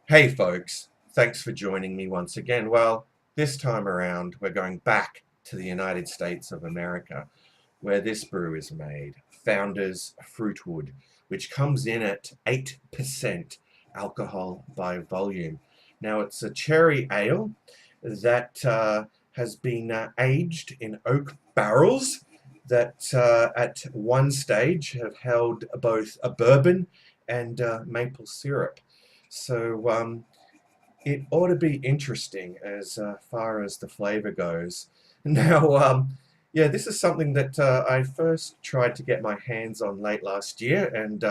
Hey folks, thanks for joining me once again. Well, this time around we're going back to the United States of America where this brew is made, Founders Frootwood, which comes in at 8% alcohol by volume. Now it's a cherry ale that has been aged in oak barrels that at one stage have held both a bourbon and maple syrup. So it ought to be interesting as far as the flavor goes. Now, yeah, this is something that I first tried to get my hands on late last year and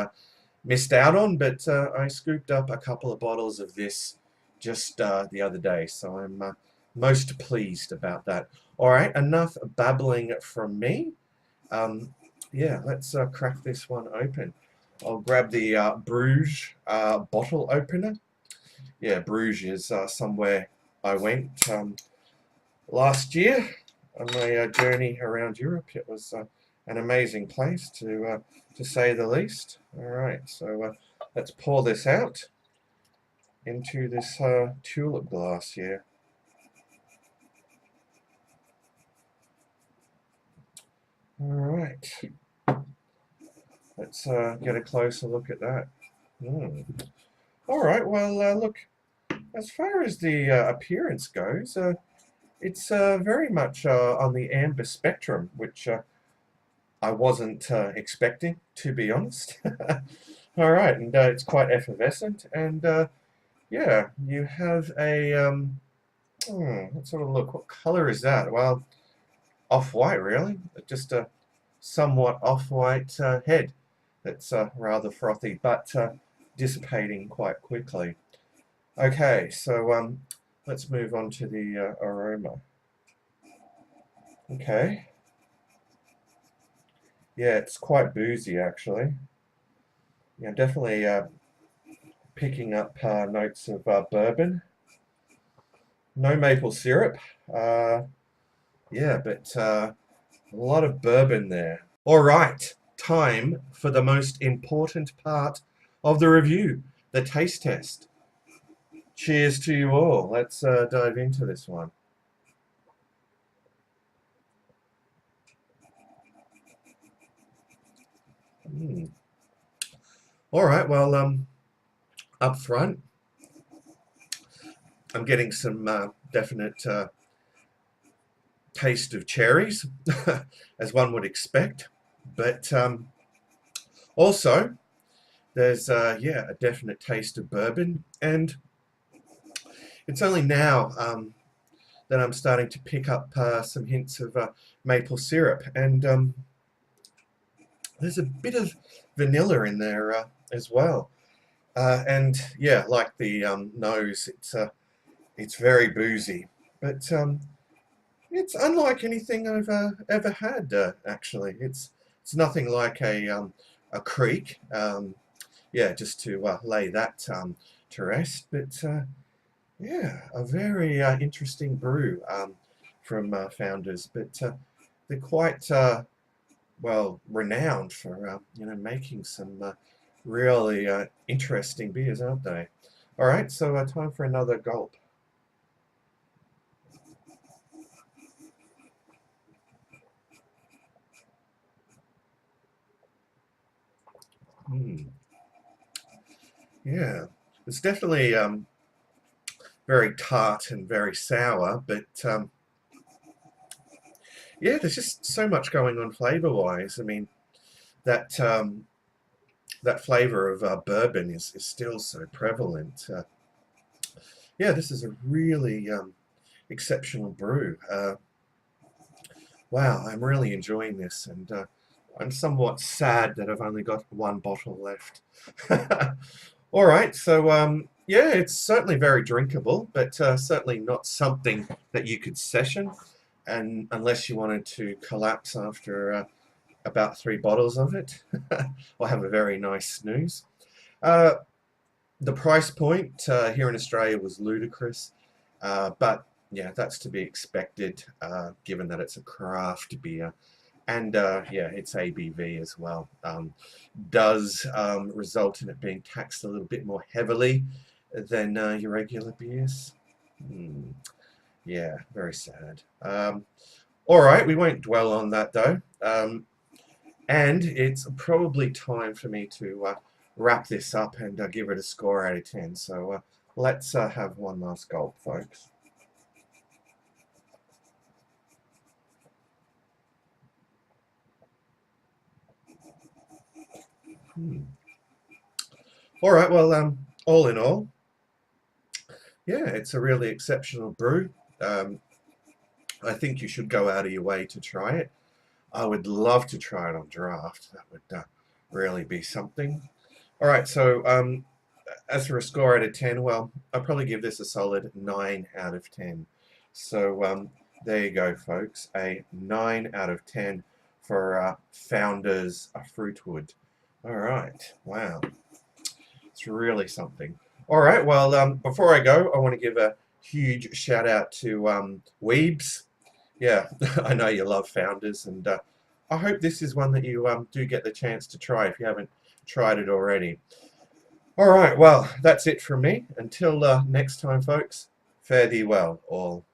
missed out on, but I scooped up a couple of bottles of this just the other day, so I'm most pleased about that. All right, enough babbling from me. Um, yeah, let's crack this one open. I'll grab the Brewed bottle opener. Yeah, Bruges is somewhere I went last year on my journey around Europe. It was an amazing place to say the least. All right, so let's pour this out into this tulip glass here. All right, let's get a closer look at that. Mm. All right, well, look, as far as the appearance goes, it's very much on the amber spectrum, which I wasn't expecting, to be honest. All right, and it's quite effervescent, and yeah, you have a let's sort of look. What color is that? Well, off-white, really. Just a somewhat off-white head that's rather frothy, but dissipating quite quickly. Okay, so let's move on to the aroma. Okay. Yeah, it's quite boozy actually. Yeah, definitely picking up notes of bourbon. No maple syrup. Uh, yeah, but a lot of bourbon there. All right, time for the most important part of the review, the taste test. Cheers to you all. Let's dive into this one. Mm. All right, well, up front, I'm getting some definite taste of cherries, as one would expect. But also, there's yeah, a definite taste of bourbon, and it's only now that I'm starting to pick up some hints of maple syrup, and there's a bit of vanilla in there as well. And yeah, like the nose, it's very boozy, but it's unlike anything I've ever had. Actually, it's nothing like a creek. Yeah, just to lay that to rest. But yeah, a very interesting brew from Founders. But they're quite well renowned for making some really interesting beers, aren't they? All right, so time for another gulp. Hmm. Yeah, it's definitely very tart and very sour, but yeah, there's just so much going on flavor-wise. I mean, that that flavor of bourbon is still so prevalent. Yeah, this is a really exceptional brew. Wow, I'm really enjoying this, and I'm somewhat sad that I've only got one bottle left. All right, so yeah, it's certainly very drinkable, but certainly not something that you could session, and unless you wanted to collapse after about three bottles of it, or have a very nice snooze. Uh, the price point here in Australia was ludicrous, but yeah, that's to be expected given that it's a craft beer. And yeah, it's ABV as well. Does result in it being taxed a little bit more heavily than your regular beers. Yeah, very sad. All right, we won't dwell on that though. And it's probably time for me to wrap this up and give it a score out of 10. So let's have one last gulp, folks. All right, well, all in all, yeah, it's a really exceptional brew. I think you should go out of your way to try it. I would love to try it on draft. That would really be something. All right, so as for a score out of 10, well, I'll probably give this a solid 9 out of 10. So there you go, folks. A 9 out of 10 for Founders Fruitwood. All right, wow. It's really something. All right, well, before I go, I want to give a huge shout out to Weebs. Yeah, I know you love Founders, and I hope this is one that you do get the chance to try if you haven't tried it already. All right, well, that's it from me. Until next time, folks, fare thee well, all.